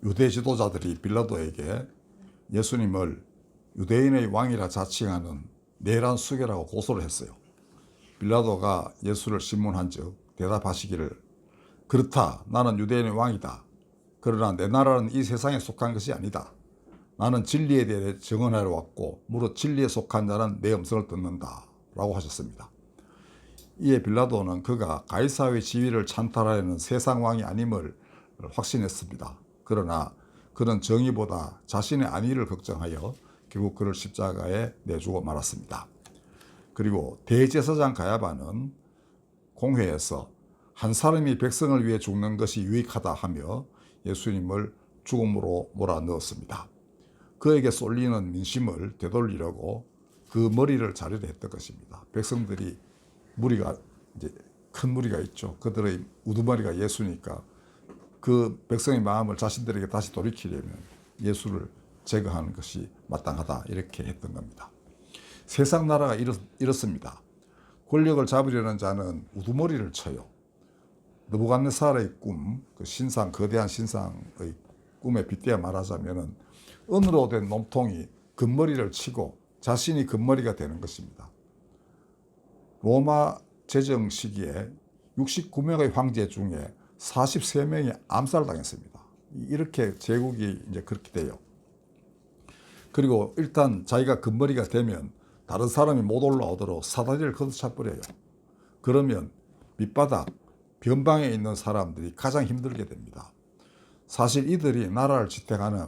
유대 지도자들이 빌라도에게 예수님을 유대인의 왕이라 자칭하는 내란 수괴라고 고소를 했어요. 빌라도가 예수를 신문한 즉 대답하시기를, 그렇다, 나는 유대인의 왕이다. 그러나 내 나라는 이 세상에 속한 것이 아니다. 나는 진리에 대해 증언하러 왔고 무릇 진리에 속한 자는 내 음성을 듣는다 라고 하셨습니다. 이에 빌라도는 그가 가이사의 지위를 찬탈하려는 세상 왕이 아님을 확신했습니다. 그러나 그는 정의보다 자신의 안위를 걱정하여 결국 그를 십자가에 내주고 말았습니다. 그리고 대제사장 가야바는 공회에서 한 사람이 백성을 위해 죽는 것이 유익하다 하며 예수님을 죽음으로 몰아넣었습니다. 그에게 쏠리는 민심을 되돌리려고 그 머리를 자르려 했던 것입니다. 백성들이 큰 무리가 있죠. 그들의 우두머리가 예수니까 그 백성의 마음을 자신들에게 다시 돌이키려면 예수를 제거하는 것이 마땅하다, 이렇게 했던 겁니다. 세상 나라가 이렇습니다. 권력을 잡으려는 자는 우두머리를 쳐요. 느부갓네살의 꿈, 그 신상, 거대한 신상의 꿈에 빗대어 말하자면은 은으로 된 몸통이 금머리를 치고 자신이 금머리가 되는 것입니다. 로마 제정 시기에 69명의 황제 중에 43명이 암살당했습니다. 이렇게 제국이 이제 그렇게 돼요. 그리고 일단 자기가 금머리가 되면 다른 사람이 못 올라오도록 사다리를 걷어차버려요. 그러면 밑바닥, 변방에 있는 사람들이 가장 힘들게 됩니다. 사실 이들이 나라를 지탱하는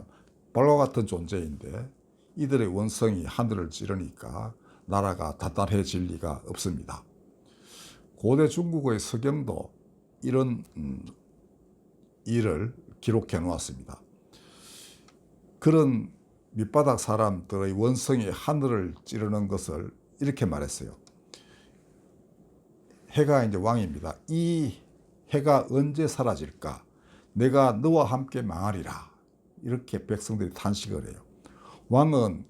발과 같은 존재인데 이들의 원성이 하늘을 찌르니까 나라가 단단해질 리가 없습니다. 고대 중국의 서경도 이런 일을 기록해 놓았습니다. 그런 밑바닥 사람들의 원성이 하늘을 찌르는 것을 이렇게 말했어요. 해가 이제 왕입니다. 이 해가 언제 사라질까? 내가 너와 함께 망하리라. 이렇게 백성들이 탄식을 해요. 왕은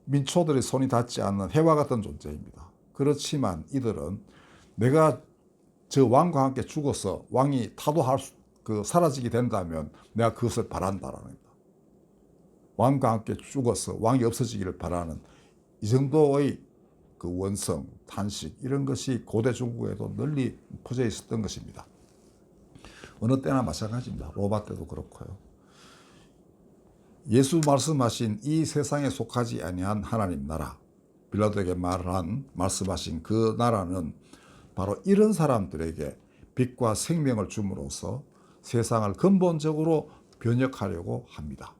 민초들의 손이 닿지 않는 해와 같은 존재입니다. 그렇지만 이들은 내가 저 왕과 함께 죽어서 왕이 사라지게 된다면 내가 그것을 바란다라는 겁니다. 왕과 함께 죽어서 왕이 없어지기를 바라는 이 정도의 그 원성, 탄식, 이런 것이 고대 중국에도 널리 퍼져 있었던 것입니다. 어느 때나 마찬가지입니다. 로마 때도 그렇고요. 예수 말씀하신 이 세상에 속하지 아니한 하나님 나라, 빌라도에게 말씀하신 그 나라는 바로 이런 사람들에게 빛과 생명을 줌으로써 세상을 근본적으로 변혁하려고 합니다.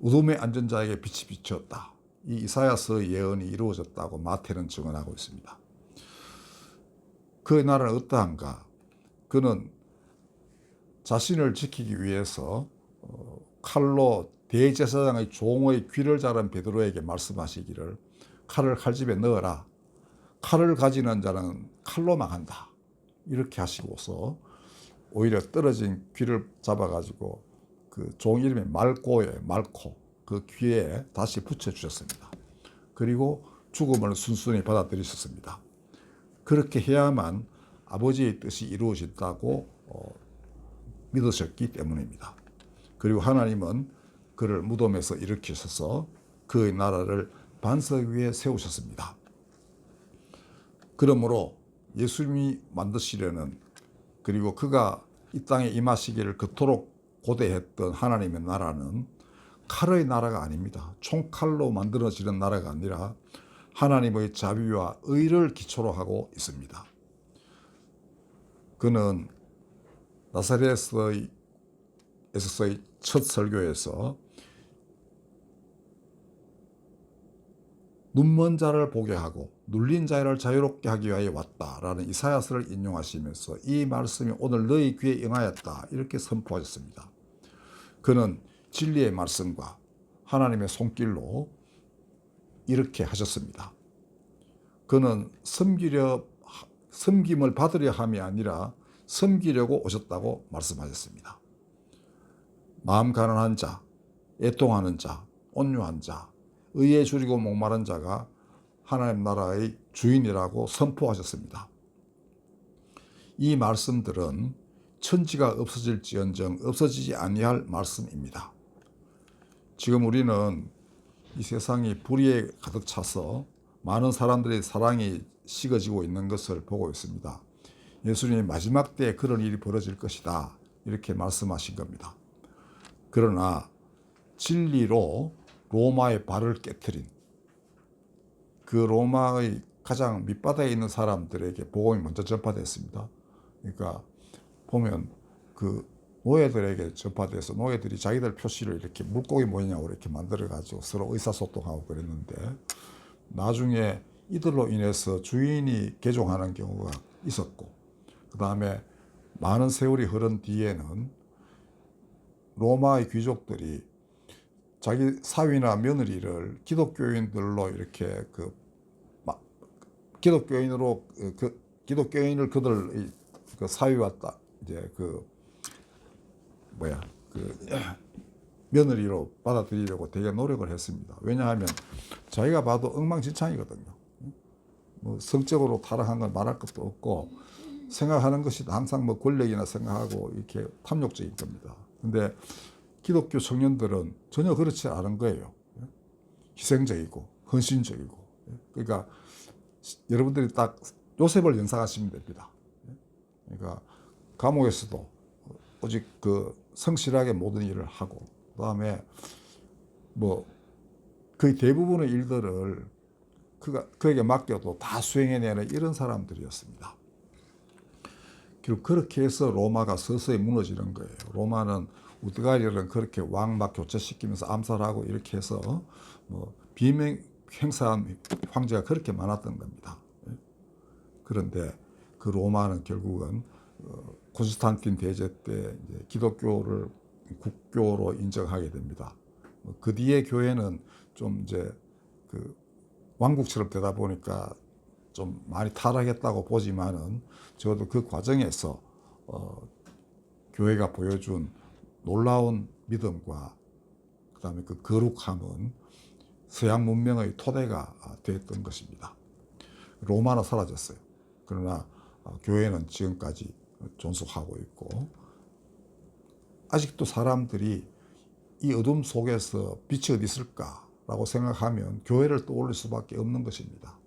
어둠에 앉은 자에게 빛이 비쳤다. 이 이사야서의 예언이 이루어졌다고 마태는 증언하고 있습니다. 그의 나라는 어떠한가? 그는 자신을 지키기 위해서 칼로 대제사장의 종의 귀를 자른 베드로에게 말씀하시기를, 칼을 칼집에 넣어라. 칼을 가지는 자는 칼로 망한다. 이렇게 하시고서 오히려 떨어진 귀를 잡아가지고 그 종 이름이 말코예요. 말코. 그 귀에 다시 붙여주셨습니다. 그리고 죽음을 순순히 받아들이셨습니다. 그렇게 해야만 아버지의 뜻이 이루어진다고 믿으셨기 때문입니다. 그리고 하나님은 그를 무덤에서 일으키셔서 그의 나라를 반석 위에 세우셨습니다. 그러므로 예수님이 만드시려는, 그리고 그가 이 땅에 임하시기를 그토록 고대했던 하나님의 나라는 칼의 나라가 아닙니다. 총칼로 만들어지는 나라가 아니라 하나님의 자비와 의를 기초로 하고 있습니다. 그는 나사렛에서의 첫 설교에서 눈먼 자를 보게 하고 눌린 자를 자유롭게 하기 위하여 왔다라는 이사야서를 인용하시면서 이 말씀이 오늘 너희 귀에 응하였다, 이렇게 선포하셨습니다. 그는 진리의 말씀과 하나님의 손길로 이렇게 하셨습니다. 그는 섬김을 받으려 함이 아니라 섬기려고 오셨다고 말씀하셨습니다. 마음 가난한 자, 애통하는 자, 온유한 자, 의에 줄이고 목마른 자가 하나님 나라의 주인이라고 선포하셨습니다. 이 말씀들은 천지가 없어질지언정 없어지지 아니할 말씀입니다. 지금 우리는 이 세상이 불의에 가득 차서 많은 사람들의 사랑이 식어지고 있는 것을 보고 있습니다. 예수님이 마지막 때에 그런 일이 벌어질 것이다, 이렇게 말씀하신 겁니다. 그러나 진리로 로마의 발을 깨트린 그 로마의 가장 밑바닥에 있는 사람들에게 복음이 먼저 전파됐습니다. 그러니까 보면 그 노예들에게 전파돼서 노예들이 자기들 표시를 이렇게 물고기 모양으로 이렇게 만들어가지고 서로 의사소통하고 그랬는데, 나중에 이들로 인해서 주인이 개종하는 경우가 있었고, 그 다음에 많은 세월이 흐른 뒤에는 로마의 귀족들이 자기 사위나 며느리를 기독교인들로 이렇게 기독교인을 그들 그 사위와 이제 며느리로 받아들이려고 되게 노력을 했습니다. 왜냐하면 자기가 봐도 엉망진창이거든요. 뭐 성적으로 타락한 건 말할 것도 없고, 생각하는 것이 항상 뭐 권력이나 생각하고 이렇게 탐욕적인 겁니다. 근데 기독교 청년들은 전혀 그렇지 않은 거예요. 희생적이고 헌신적이고. 그러니까 여러분들이 딱 요셉을 연상하시면 됩니다. 그러니까 감옥에서도 오직 그 성실하게 모든 일을 하고, 그다음에 뭐 거의 대부분의 일들을 그에게 맡겨도 다 수행해내는 이런 사람들이었습니다. 결국 그렇게 해서 로마가 서서히 무너지는 거예요. 로마는 우드가리를 그렇게 왕 막 교체시키면서 암살하고 이렇게 해서 뭐 비명 행사한 황제가 그렇게 많았던 겁니다. 그런데 그 로마는 결국은 콘스탄틴 대제 때 이제 기독교를 국교로 인정하게 됩니다. 그 뒤에 교회는 좀 이제 그 왕국처럼 되다 보니까 좀 많이 타락했다고 보지만은, 적어도 그 과정에서 교회가 보여준 놀라운 믿음과 그다음에 그 거룩함은 서양 문명의 토대가 되었던 것입니다. 로마는 사라졌어요. 그러나 교회는 지금까지 존속하고 있고, 아직도 사람들이 이 어둠 속에서 빛이 어디 있을까라고 생각하면 교회를 떠올릴 수밖에 없는 것입니다.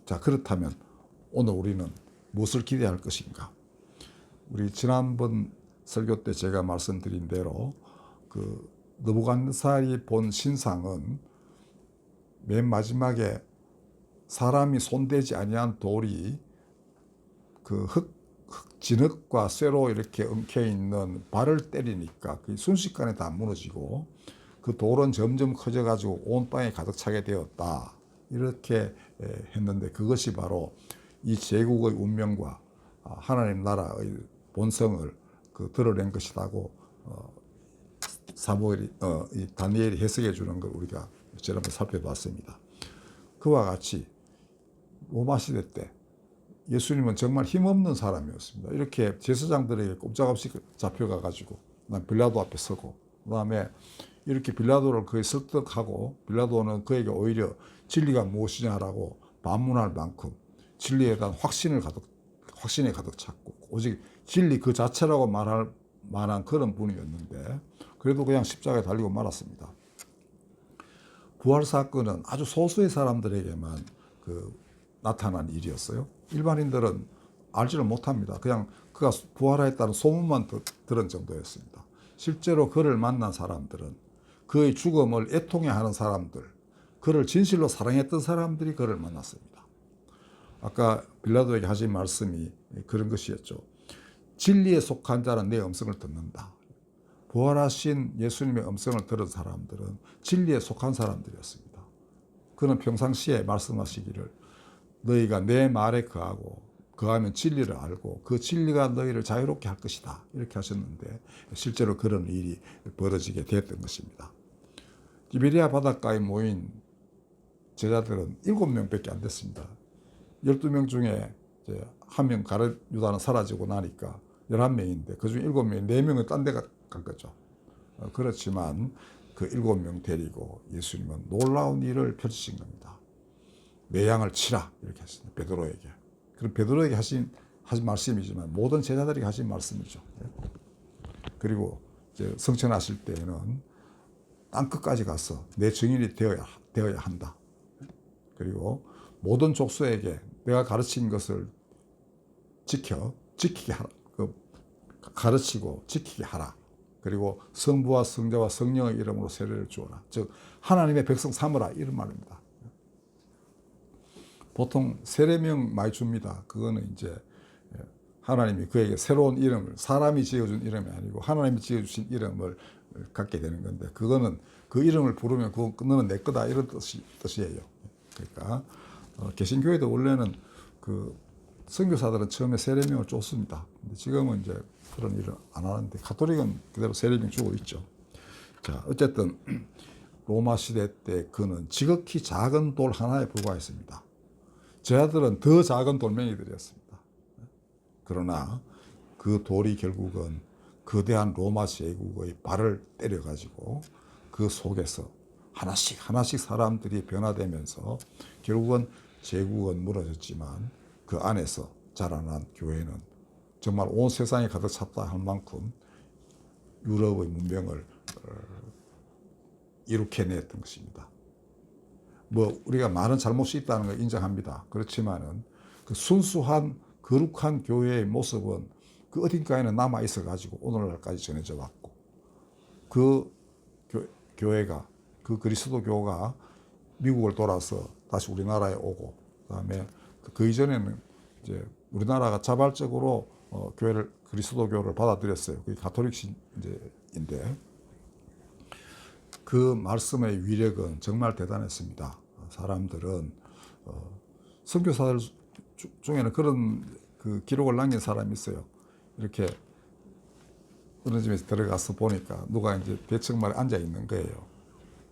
자, 그렇다면 오늘 우리는 무엇을 기대할 것인가? 우리 지난번 설교 때 제가 말씀드린 대로 그 느부갓네살이 본 신상은 맨 마지막에 사람이 손대지 아니한 돌이 그 진흙과 쇠로 이렇게 엉켜 있는 발을 때리니까 그 순식간에 다 무너지고, 그 돌은 점점 커져가지고 온 땅에 가득 차게 되었다, 이렇게 했는데, 그것이 바로 이 제국의 운명과 하나님 나라의 본성을 드러낸 것이라고 이 다니엘이 해석해 주는 걸 우리가 지난번 살펴봤습니다. 그와 같이 로마 시대 때 예수님은 정말 힘없는 사람이었습니다. 이렇게 제사장들에게 꼼짝없이 잡혀가가지고 빌라도 앞에 서고, 그 다음에 이렇게 빌라도를 거의 설득하고, 빌라도는 그에게 오히려 진리가 무엇이냐라고 반문할 만큼 진리에 대한 확신에 가득 찼고, 오직 진리 그 자체라고 말할 만한 그런 분이었는데, 그래도 그냥 십자가에 달리고 말았습니다. 부활 사건은 아주 소수의 사람들에게만 나타난 일이었어요. 일반인들은 알지를 못합니다. 그냥 그가 부활했다는 소문만 들은 정도였습니다. 실제로 그를 만난 사람들은 그의 죽음을 애통해하는 사람들, 그를 진실로 사랑했던 사람들이 그를 만났습니다. 아까 빌라도에게 하신 말씀이 그런 것이었죠. 진리에 속한 자는 내 음성을 듣는다. 부활하신 예수님의 음성을 들은 사람들은 진리에 속한 사람들이었습니다. 그는 평상시에 말씀하시기를 너희가 내 말에 거하면 진리를 알고 그 진리가 너희를 자유롭게 할 것이다, 이렇게 하셨는데, 실제로 그런 일이 벌어지게 되었던 것입니다. 디베리아 바닷가에 모인 제자들은 7명밖에 안 됐습니다. 12명 중에 이제 한 명 가룟 유다는 사라지고 나니까 11명인데 그중 7명이 4명은 딴 데 간 거죠. 그렇지만 그 7명 데리고 예수님은 놀라운 일을 펼치신 겁니다. 매양을 치라, 이렇게 했습니다. 베드로에게. 그런 베드로에게 하신 말씀이지만 모든 제자들에게 하신 말씀이죠. 그리고 이제 성천하실 때에는 땅 끝까지 가서 내 증인이 되어야 한다. 그리고 모든 족속에게 내가 가르친 것을 지키게 하라. 가르치고 지키게 하라. 그리고 성부와 성자와 성령의 이름으로 세례를 주어라. 즉 하나님의 백성 삼으라 이런 말입니다. 보통 세례명 많이 줍니다. 그거는 이제 하나님이 그에게 새로운 이름을, 사람이 지어준 이름이 아니고 하나님이 지어주신 이름을 갖게 되는 건데, 그거는 그 이름을 부르면 그거는 내 거다 이런 뜻이에요. 그러니까 개신교회도 원래는 그 선교사들은 처음에 세례명을 줬습니다. 근데 지금은 이제 그런 일을 안 하는데 가톨릭은 그대로 세례명 주고 있죠. 자, 어쨌든 로마 시대 때 그는 지극히 작은 돌 하나에 불과했습니다. 제자들은 더 작은 돌멩이들이었습니다. 그러나 그 돌이 결국은 거대한 로마 제국의 발을 때려가지고 그 속에서 하나씩 사람들이 변화되면서 결국은 제국은 무너졌지만 그 안에서 자라난 교회는 정말 온 세상에 가득 찼다 할 만큼 유럽의 문명을 이룩해냈던 것입니다. 뭐 우리가 많은 잘못이 있다는 걸 인정합니다. 그렇지만은 그 순수한 거룩한 교회의 모습은 그 어딘가에는 남아 있어 가지고 오늘날까지 전해져 왔고, 그 교회가, 그 그리스도교가 미국을 돌아서 다시 우리나라에 오고, 그다음에 그 이전에는 이제 우리나라가 자발적으로 그리스도교를 받아들였어요. 그게 가톨릭 신인데 그 말씀의 위력은 정말 대단했습니다. 사람들은 선교사들 중에는 그런 그 기록을 남긴 사람이 있어요. 이렇게 어느 집에 들어가서 보니까 누가 이제 대청말에 앉아 있는 거예요.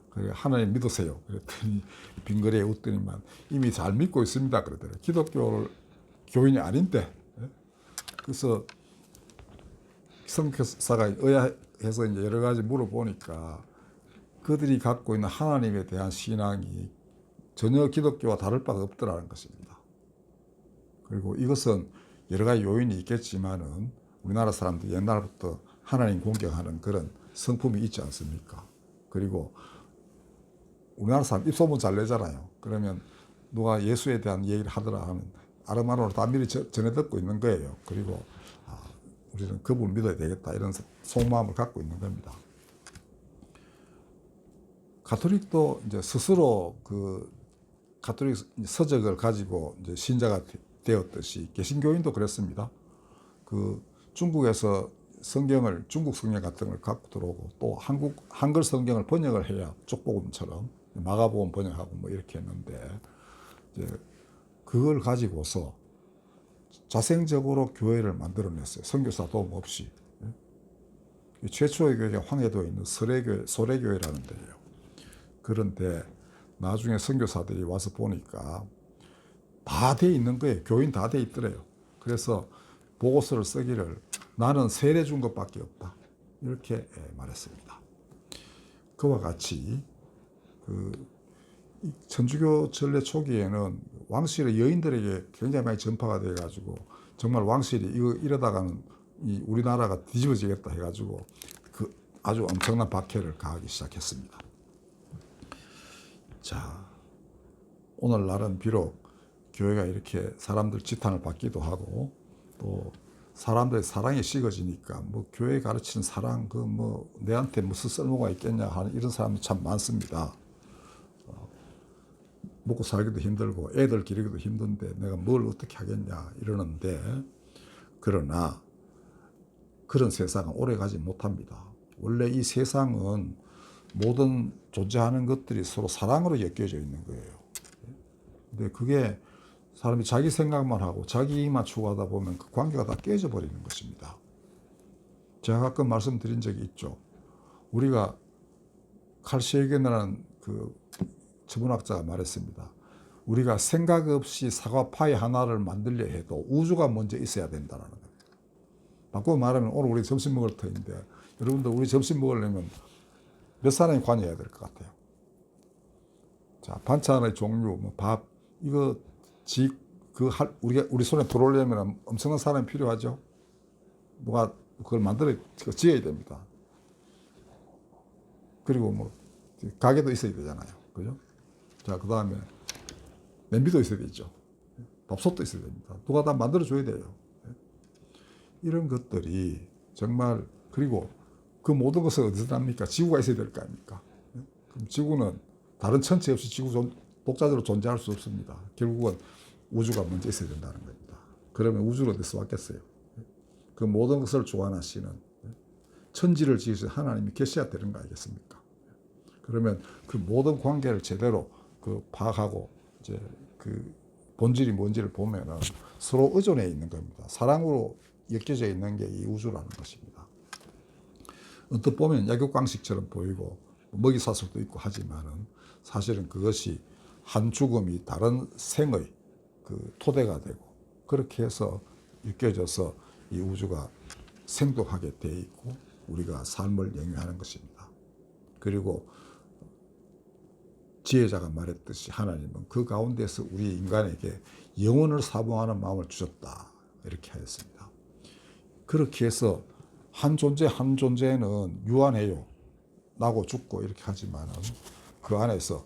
그래 하나님 믿으세요. 그랬더니 빙그레 웃더니만 이미 잘 믿고 있습니다. 그러더래요. 기독교 교인이 아닌데. 그래서 선교사가 의아해서 이제 여러 가지 물어보니까 그들이 갖고 있는 하나님에 대한 신앙이 전혀 기독교와 다를 바가 없더라는 것입니다. 그리고 이것은 여러 가지 요인이 있겠지만은 우리나라 사람들이 옛날부터 하나님 공경하는 그런 성품이 있지 않습니까? 그리고 우리나라 사람 입소문 잘 내잖아요. 그러면 누가 예수에 대한 얘기를 하더라 하면 아름아름으로 다 미리 전해 듣고 있는 거예요. 그리고 우리는 그분을 믿어야 되겠다 이런 속마음을 갖고 있는 겁니다. 가톨릭도 이제 스스로 그 가톨릭 서적을 가지고 이제 신자가 되었듯이 개신교인도 그랬습니다. 그 중국에서 성경을, 중국 성경 같은 걸 갖고 들어오고 또 한글 성경을 번역을 해야 쪽복음처럼 마가복음 번역하고 뭐 이렇게 했는데, 이제 그걸 가지고서 자생적으로 교회를 만들어냈어요. 선교사 도움 없이. 최초의 교회가 황해도에 있는 소래교회라는 데예요. 그런데 나중에 선교사들이 와서 보니까 다 돼 있는 거예요. 교인 다 돼 있더래요. 그래서 보고서를 쓰기를 나는 세례 준 것밖에 없다. 이렇게 말했습니다. 그와 같이 천주교 전래 초기에는 왕실의 여인들에게 굉장히 많이 전파가 돼가지고 정말 왕실이 이러다가는 우리나라가 뒤집어지겠다 해가지고 그 아주 엄청난 박해를 가하기 시작했습니다. 자, 오늘날은 비록 교회가 이렇게 사람들 지탄을 받기도 하고 또 사람들의 사랑이 식어지니까 뭐 교회 가르치는 사랑 그 뭐 내한테 무슨 쓸모가 있겠냐 하는 이런 사람이 참 많습니다. 먹고 살기도 힘들고 애들 기르기도 힘든데 내가 뭘 어떻게 하겠냐 이러는데, 그러나 그런 세상은 오래 가지 못합니다. 원래 이 세상은 모든 존재하는 것들이 서로 사랑으로 엮여져 있는 거예요. 근데 그게 사람이 자기 생각만 하고 자기만 추구하다 보면 그 관계가 다 깨져 버리는 것입니다. 제가 가끔 말씀드린 적이 있죠. 우리가 칼 세이겐이라는 그 천문학자가 말했습니다. 우리가 생각 없이 사과파이 하나를 만들려 해도 우주가 먼저 있어야 된다는 거예요. 바꾸고 말하면 오늘 우리 점심 먹을 터인데 여러분들 우리 점심 먹으려면 몇 사람이 관여해야 될 것 같아요. 자, 반찬의 종류, 뭐 밥, 이거 우리 손에 들어오려면 엄청난 사람이 필요하죠. 누가 그걸 만들어 지어야 됩니다. 그리고 뭐 가게도 있어야 되잖아요. 그죠? 자, 그 다음에 냄비도 있어야 되죠. 밥솥도 있어야 됩니다. 누가 다 만들어 줘야 돼요. 이런 것들이 정말, 그리고 그 모든 것은 어디서 납니까? 지구가 있어야 될 거 아닙니까? 그럼 지구는 다른 천체 없이 독자적으로 존재할 수 없습니다. 결국은 우주가 먼저 있어야 된다는 겁니다. 그러면 우주는 어디서 왔겠어요? 그 모든 것을 주관하시는 천지를 지으신 하나님이 계셔야 되는 거 아니겠습니까? 그러면 그 모든 관계를 제대로 파악하고 이제 그 본질이 뭔지를 보면은 서로 의존해 있는 겁니다. 사랑으로 엮여져 있는 게 이 우주라는 것입니다. 언뜻 보면 약육강식처럼 보이고 먹이사슬도 있고 하지만은 사실은 그것이 한 죽음이 다른 생의 그 토대가 되고, 그렇게 해서 엮여져서 이 우주가 생동하게 돼 있고 우리가 삶을 영위하는 것입니다. 그리고 지혜자가 말했듯이 하나님은 그 가운데서 우리 인간에게 영혼을 사모하는 마음을 주셨다, 이렇게 하였습니다. 그렇게 해서 한 존재 한 존재는 유한해요. 나고 죽고 이렇게 하지만은 그 안에서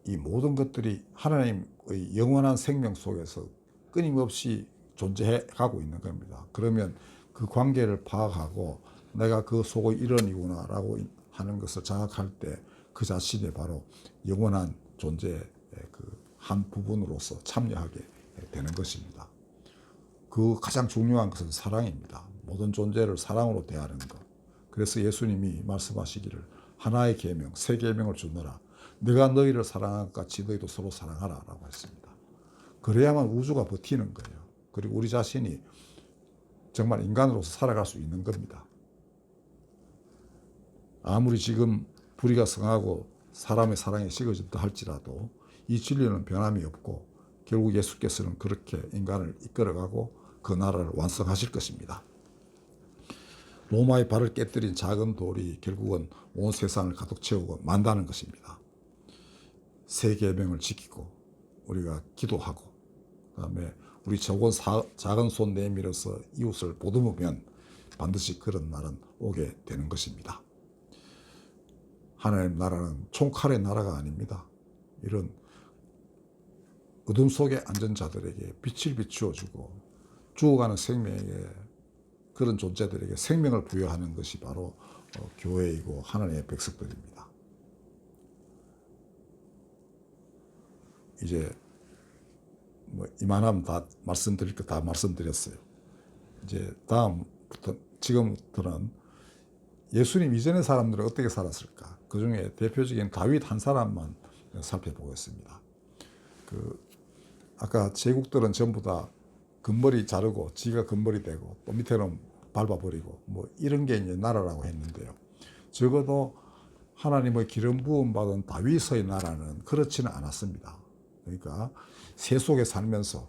이 모든 것들이 하나님의 영원한 생명 속에서 끊임없이 존재해 가고 있는 겁니다. 그러면 그 관계를 파악하고 내가 그 속의 일원이구나 라고 하는 것을 자각할 때 그 자신이 바로 영원한 존재의 그 한 부분으로서 참여하게 되는 것입니다. 그 가장 중요한 것은 사랑입니다. 모든 존재를 사랑으로 대하는 것. 그래서 예수님이 말씀하시기를 하나의 계명, 새 계명을 주노라. 내가 너희를 사랑한 것 같이 너희도 서로 사랑하라 라고 했습니다. 그래야만 우주가 버티는 거예요. 그리고 우리 자신이 정말 인간으로서 살아갈 수 있는 겁니다. 아무리 지금 불의가 성하고 사람의 사랑이 식어진다 할지라도 이 진리는 변함이 없고 결국 예수께서는 그렇게 인간을 이끌어가고 그 나라를 완성하실 것입니다. 로마의 발을 깨뜨린 작은 돌이 결국은 온 세상을 가득 채우고 만다는 것입니다. 새 계명을 지키고 우리가 기도하고 그다음에 우리 작은 손 내밀어서 이웃을 보듬으면 반드시 그런 날은 오게 되는 것입니다. 하나님 나라는 총칼의 나라가 아닙니다. 이런 어둠 속에 앉은 자들에게 빛을 비추어주고 죽어가는 생명에게, 그런 존재들에게 생명을 부여하는 것이 바로 교회이고 하나님의 백성들입니다. 이제 뭐 이만하면 다 말씀드릴 거 다 말씀드렸어요. 이제 지금부터는 예수님 이전의 사람들은 어떻게 살았을까? 그 중에 대표적인 다윗 한 사람만 살펴보겠습니다. 아까 제국들은 전부 다 금머리 자르고 지가 금머리 되고 또 밑에는 밟아버리고 뭐 이런 게 이제 나라라고 했는데요. 적어도 하나님의 기름 부음 받은 다윗의 나라는 그렇지는 않았습니다. 그러니까 세 속에 살면서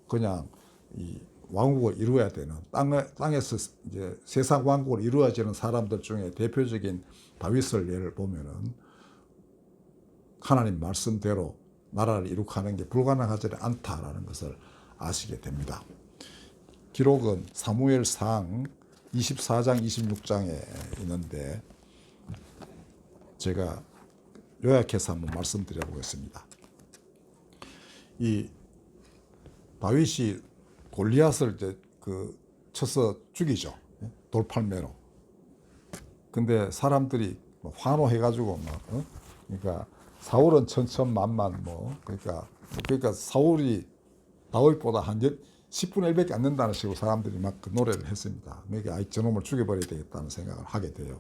그냥 이 왕국을 이루어야 되는 땅에서 이제 세상 왕국을 이루어지는 사람들 중에 대표적인 다윗을 예를 보면은 하나님 말씀대로 나라를 이룩하는 게 불가능하지 않다라는 것을 아시게 됩니다. 기록은 사무엘상 24장 26장에 있는데 제가 요약해서 한번 말씀드려 보겠습니다. 이 다윗이 골리앗을 이제 쳐서 죽이죠. 돌팔매로. 근데 사람들이 환호해가지고 그러니까 사울은 천천만만 그러니까 사울이 다윗보다 한 10분의 1밖에 안 된다는 식으로 사람들이 막 그 노래를 했습니다. 그러니까 저놈을 죽여버려야 되겠다는 생각을 하게 돼요.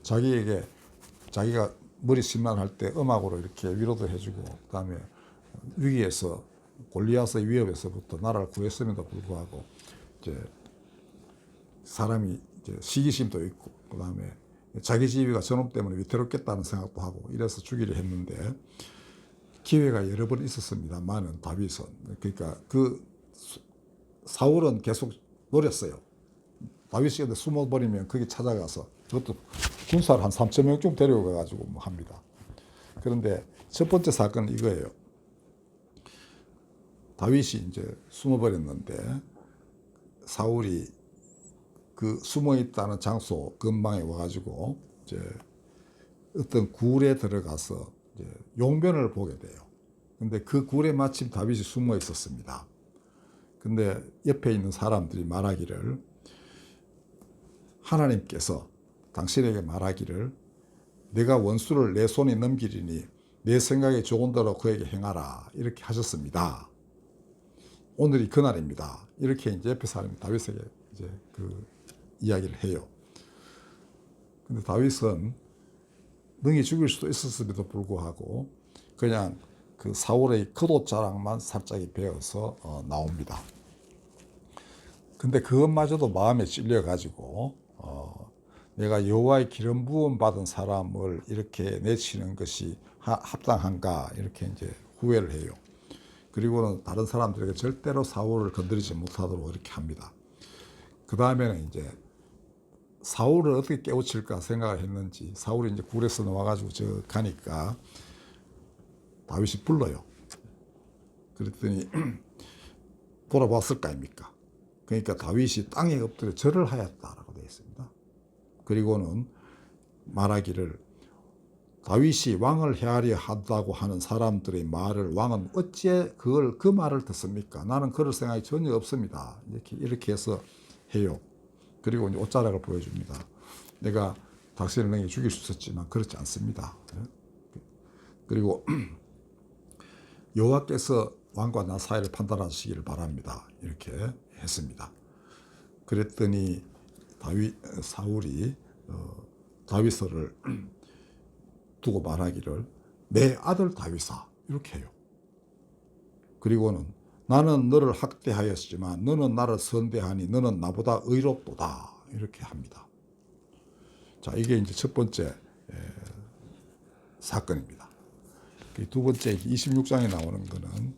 자기가 머리 심란할 때 음악으로 이렇게 위로도 해주고 그다음에 위기에서 골리앗의 위협에서부터 나라를 구했음에도 불구하고 이제 사람이 이제 시기심도 있고 그다음에 자기 지위가 저놈 때문에 위태롭겠다는 생각도 하고 이래서 죽이려 했는데 기회가 여러 번 있었습니다만은 다윗은 그러니까 사울은 계속 노렸어요. 다윗이 숨어버리면 거기 찾아가서 그것도 군사를 한 3,000명쯤 데려가가지고 뭐 합니다. 그런데 첫 번째 사건은 이거예요. 다윗이 이제 숨어버렸는데 사울이 그 숨어 있다는 장소 근방에 와가지고 이제 어떤 굴에 들어가서 이제 용변을 보게 돼요. 근데 그 굴에 마침 다윗이 숨어 있었습니다. 근데 옆에 있는 사람들이 말하기를, 하나님께서 당신에게 말하기를 내가 원수를 내 손에 넘기리니 내 생각에 좋은 대로 그에게 행하라, 이렇게 하셨습니다. 오늘이 그날입니다. 이렇게 이제 옆에 사람이 다윗에게 이제 그 이야기를 해요. 근데 다윗은 능히 죽일 수도 있었음에도 불구하고 그냥 그 사울의 겉옷자락만 살짝이 베어서 나옵니다. 근데 그것마저도 마음에 찔려가지고 내가 여호와의 기름 부음 받은 사람을 이렇게 내치는 것이 합당한가, 이렇게 이제 후회를 해요. 그리고는 다른 사람들에게 절대로 사울을 건드리지 못하도록 이렇게 합니다. 그 다음에는 이제 사울을 어떻게 깨우칠까 생각을 했는지, 사울이 이제 굴에서 나와가지고 저 가니까 다윗이 불러요. 그랬더니 돌아봤을 거 아닙니까? 그러니까 다윗이 땅에 엎드려 절을 하였다라고 되어 있습니다. 그리고는 말하기를, 다윗이 왕을 헤아려 한다고 하는 사람들의 말을 왕은 어찌 그 말을 듣습니까? 나는 그럴 생각이 전혀 없습니다. 이렇게 해서 해요. 그리고 이제 옷자락을 보여줍니다. 내가 당신을 능히 죽일 수 있었지만 그렇지 않습니다. 그리고 여호와께서 왕과 나 사이를 판단하시기를 바랍니다. 이렇게 했습니다. 그랬더니 사울이 다윗을 두고 말하기를 내 아들 다윗아, 이렇게 해요. 그리고는 나는 너를 학대하였지만 너는 나를 선대하니 너는 나보다 의롭도다, 이렇게 합니다. 자, 이게 이제 첫 번째 사건입니다. 두 번째 26장에 나오는 거는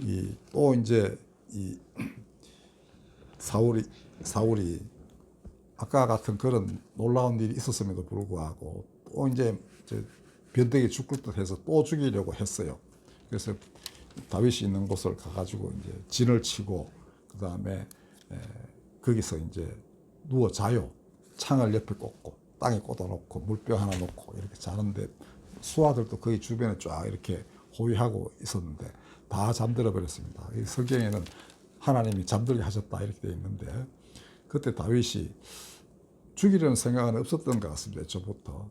이 사울이 아까 같은 그런 놀라운 일이 있었음에도 불구하고 또 이제 변덕이 죽을 듯해서 또 죽이려고 했어요. 그래서 다윗이 있는 곳을 가가지고 이제 진을 치고 그 다음에 거기서 이제 누워 자요. 창을 옆에 꽂고 땅에 꽂아놓고 물병 하나 놓고 이렇게 자는데 수하들도 거기 주변에 쫙 이렇게 호위하고 있었는데 다 잠들어 버렸습니다. 이 성경에는 하나님이 잠들게 하셨다 이렇게 되어 있는데, 그때 다윗이 죽이려는 생각은 없었던 것 같습니다. 저부터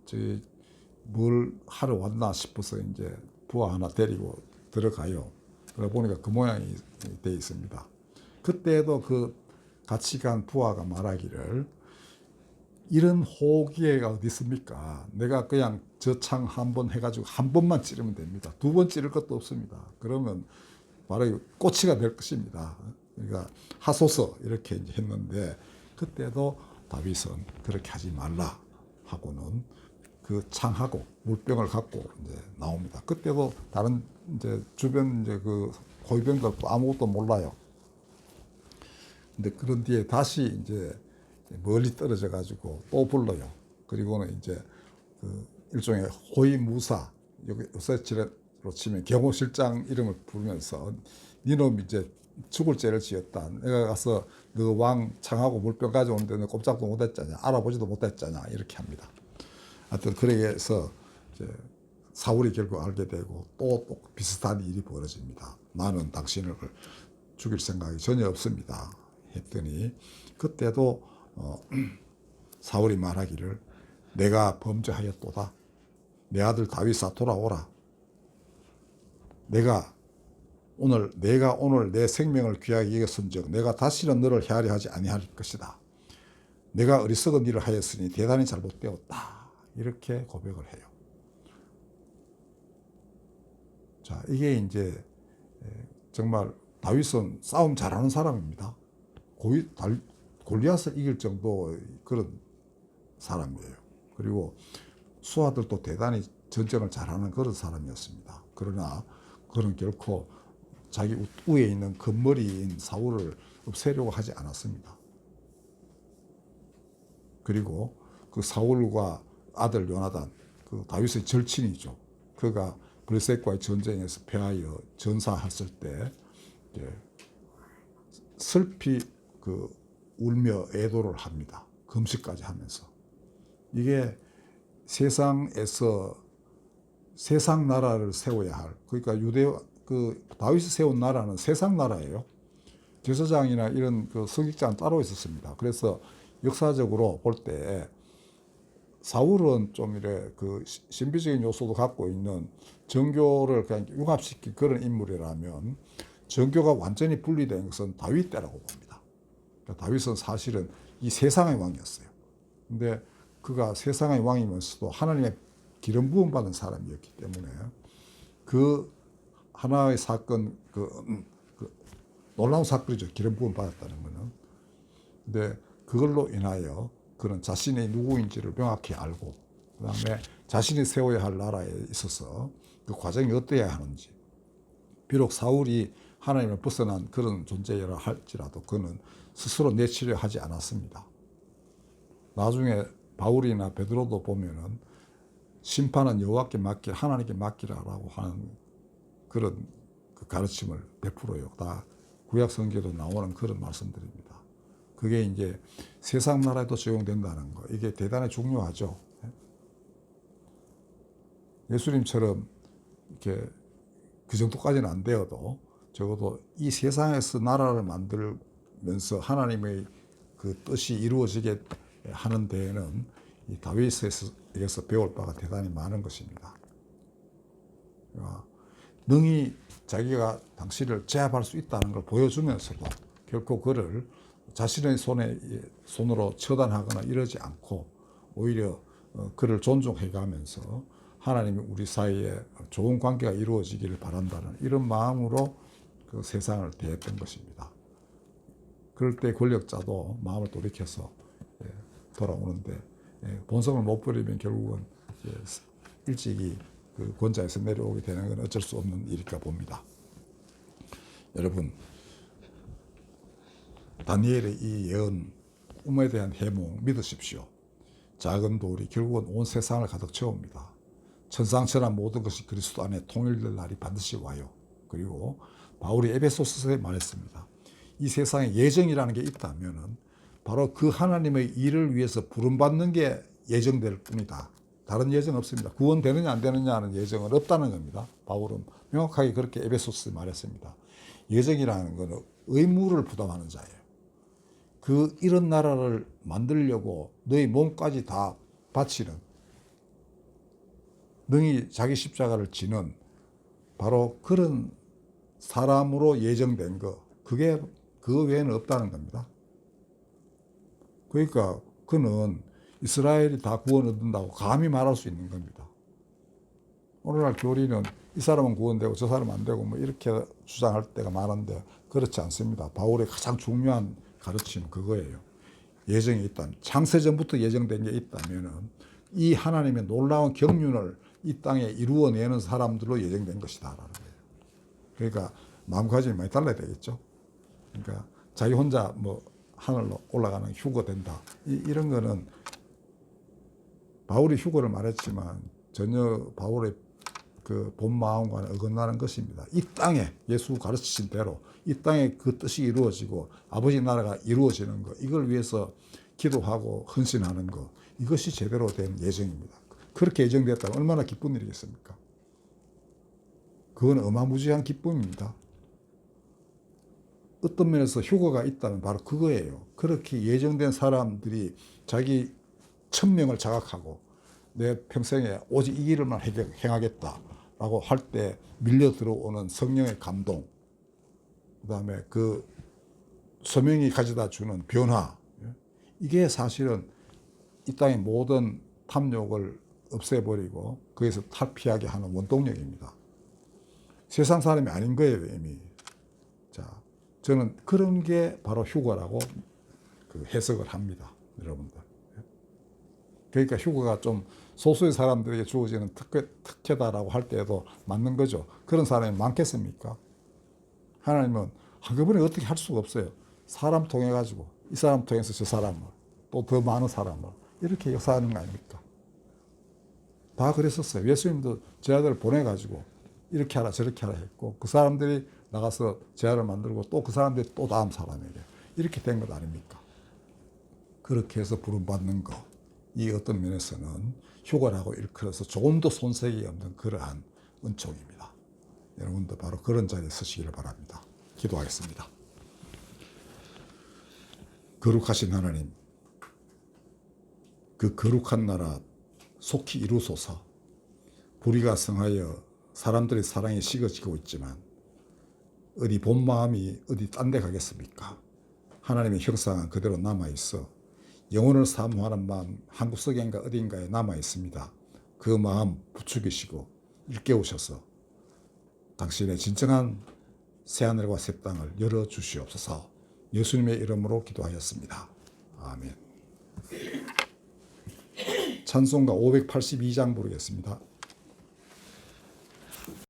뭘 하러 왔나 싶어서 이제 부하 하나 데리고 들어가요. 그러고 보니까 그 모양이 되어 있습니다. 그때도 그 같이 간 부하가 말하기를, 이런 호기회가 어디 있습니까? 내가 그냥 저 창 한 번 해가지고 한 번만 찌르면 됩니다. 두 번 찌를 것도 없습니다. 그러면 바로 꼬치가 될 것입니다. 그러니까 하소서 이렇게 이제 했는데, 그때도 다윗은 그렇게 하지 말라 하고는 그 창하고 물병을 갖고 이제 나옵니다. 그때도 다른 이제 주변 이제 그 호위병들도 아무것도 몰라요. 근데 그런 뒤에 다시 이제 멀리 떨어져 가지고 또 불러요. 그리고는 이제 그 일종의 호위무사, 여기 요새로 치면 경호실장 이름을 부르면서 니놈 이제 죽을 죄를 지었다. 내가 가서 너 왕 창하고 물병 가져오는데 너 꼼짝도 못했잖아. 알아보지도 못했잖아. 이렇게 합니다. 하여튼 그래서 이제 사울이 결국 알게 되고 또 비슷한 일이 벌어집니다. 나는 당신을 죽일 생각이 전혀 없습니다. 했더니 그때도 사울이 말하기를 내가 범죄하였도다. 내 아들 다윗아 돌아오라. 내가 오늘 내 생명을 귀하게 여겼은즉 내가 다시는 너를 헤아려 하지 아니할 것이다. 내가 어리석은 일을 하였으니 대단히 잘못되었다. 이렇게 고백을 해요. 자, 이게 이제 정말 다윗은 싸움 잘하는 사람입니다. 골리앗을 이길 정도 그런 사람이에요. 그리고 수하들도 대단히 전쟁을 잘하는 그런 사람이었습니다. 그러나 그는 결코 자기 위에 있는 금머리인 사울을 없애려고 하지 않았습니다. 그리고 그 사울과 아들 요나단, 그 다윗의 절친이죠. 그가 블레셋과의 전쟁에서 패하여 전사했을 때 슬피 울며 애도를 합니다. 금식까지 하면서. 이게 세상에서 세상 나라를 세워야 할, 그러니까 다윗이 세운 나라는 세상 나라예요. 제사장이나 이런 서기장은 따로 있었습니다. 그래서 역사적으로 볼 때 사울은 좀 신비적인 요소도 갖고 있는 정교를 그냥 융합시킨 그런 인물이라면 정교가 완전히 분리된 것은 다윗 때라고 봅니다. 그러니까 다윗은 사실은 이 세상의 왕이었어요. 근데 그가 세상의 왕이면서도 하나님의 기름 부음 받은 사람이었기 때문에 그 하나의 사건, 놀라운 사건이죠. 기름 부음 받았다는 것은. 근데 그걸로 인하여 그는 자신이 누구인지를 명확히 알고, 그 다음에 자신이 세워야 할 나라에 있어서 그 과정이 어떠해야 하는지. 비록 사울이 하나님을 벗어난 그런 존재라 할지라도 그는 스스로 내치려 하지 않았습니다. 나중에 바울이나 베드로도 보면은 심판은 여호와께 맡길, 하나님께 맡기라라고 하는 그런 가르침을 베풀어요. 다 구약 성경에도 나오는 그런 말씀들입니다. 그게 이제 세상 나라에도 적용된다는 거, 이게 대단히 중요하죠. 예수님처럼 이렇게 그 정도까지는 안 되어도 적어도 이 세상에서 나라를 만들면서 하나님의 그 뜻이 이루어지게 하는 데에는 이 다윗에게서 배울 바가 대단히 많은 것입니다. 능히 자기가 당신을 제압할 수 있다는 걸 보여주면서도 결코 그를 자신의 손으로 처단하거나 이러지 않고 오히려 그를 존중해가면서 하나님이 우리 사이에 좋은 관계가 이루어지기를 바란다는 이런 마음으로 그 세상을 대했던 것입니다. 그럴 때 권력자도 마음을 돌이켜서 돌아오는데 본성을 못 버리면 결국은 일찍이 그 권자에서 내려오게 되는 건 어쩔 수 없는 일일까 봅니다. 여러분, 다니엘의 이 예언, 꿈에 대한 해몽 믿으십시오. 작은 돌이 결국은 온 세상을 가득 채웁니다. 천상천하 모든 것이 그리스도 안에 통일될 날이 반드시 와요. 그리고 바울이 에베소서에 말했습니다. 이 세상에 예정이라는 게 있다면은 바로 그 하나님의 일을 위해서 부름받는 게 예정될 뿐이다. 다른 예정 없습니다. 구원되느냐 안 되느냐 하는 예정은 없다는 겁니다. 바울은 명확하게 그렇게 에베소서에 말했습니다. 예정이라는 것은 의무를 부담하는 자예요. 이런 나라를 만들려고 너희 몸까지 다 바치는, 능히 자기 십자가를 지는 바로 그런 사람으로 예정된 거, 그 외에는 없다는 겁니다. 그러니까 그는 이스라엘이 다 구원 얻는다고 감히 말할 수 있는 겁니다. 오늘날 교리는 이 사람은 구원되고 저 사람은 안 되고 뭐 이렇게 주장할 때가 많은데 그렇지 않습니다. 바울의 가장 중요한 가르침은 그거예요. 예정이 있다면, 창세전부터 예정된 게 있다면 이 하나님의 놀라운 경륜을 이 땅에 이루어내는 사람들로 예정된 것이다라는 거예요. 그러니까 마음가짐이 많이 달라야 되겠죠. 그러니까 자기 혼자 뭐 하늘로 올라가는 휴거 된다, 이런 거는 바울이 휴거를 말했지만 전혀 바울의 그 본 마음과는 어긋나는 것입니다. 이 땅에 예수 가르치신 대로 이 땅에 그 뜻이 이루어지고 아버지 나라가 이루어지는 것, 이걸 위해서 기도하고 헌신하는 것, 이것이 제대로 된 예정입니다. 그렇게 예정됐다면 얼마나 기쁜 일이겠습니까? 그건 어마무지한 기쁨입니다. 어떤 면에서 휴거가 있다면 바로 그거예요. 그렇게 예정된 사람들이 자기 천명을 자각하고 내 평생에 오직 이 일을만 행하겠다라고 할 때 밀려 들어오는 성령의 감동, 그 다음에 그 소명이 가져다 주는 변화, 이게 사실은 이 땅의 모든 탐욕을 없애버리고 거기서 탈피하게 하는 원동력입니다. 세상 사람이 아닌 거예요, 이미. 자, 저는 그런 게 바로 휴거라고 해석을 합니다, 여러분들. 그러니까 휴거가 좀 소수의 사람들에게 주어지는 특혜다라고 할 때에도 맞는 거죠. 그런 사람이 많겠습니까? 하나님은 한꺼번에 어떻게 할 수가 없어요. 사람 통해 가지고 이 사람 통해서 저 사람을, 또 더 많은 사람을 이렇게 역사하는 거 아닙니까? 다 그랬었어요. 예수님도 제 아들을 보내가지고 이렇게 하라 저렇게 하라 했고 그 사람들이 나가서 제안을 만들고 또 그 사람들이 또 다음 사람에게 이렇게 된 것 아닙니까? 그렇게 해서 부름받는 것, 이 어떤 면에서는 휴거라고 일컬어서 조금도 손색이 없는 그러한 은총입니다. 여러분도 바로 그런 자리에 서시기를 바랍니다. 기도하겠습니다. 거룩하신 하나님, 그 거룩한 나라 속히 이루소서. 불의가 성하여 사람들의 사랑이 식어지고 있지만 어디 본 마음이 어디 딴 데 가겠습니까? 하나님의 형상은 그대로 남아있어 영혼을 사모하는 마음 한국 석양가 어딘가에 남아있습니다. 그 마음 부추기시고 일깨우셔서 당신의 진정한 새하늘과 새 땅을 열어주시옵소서. 예수님의 이름으로 기도하였습니다. 아멘. 찬송가 582장 부르겠습니다.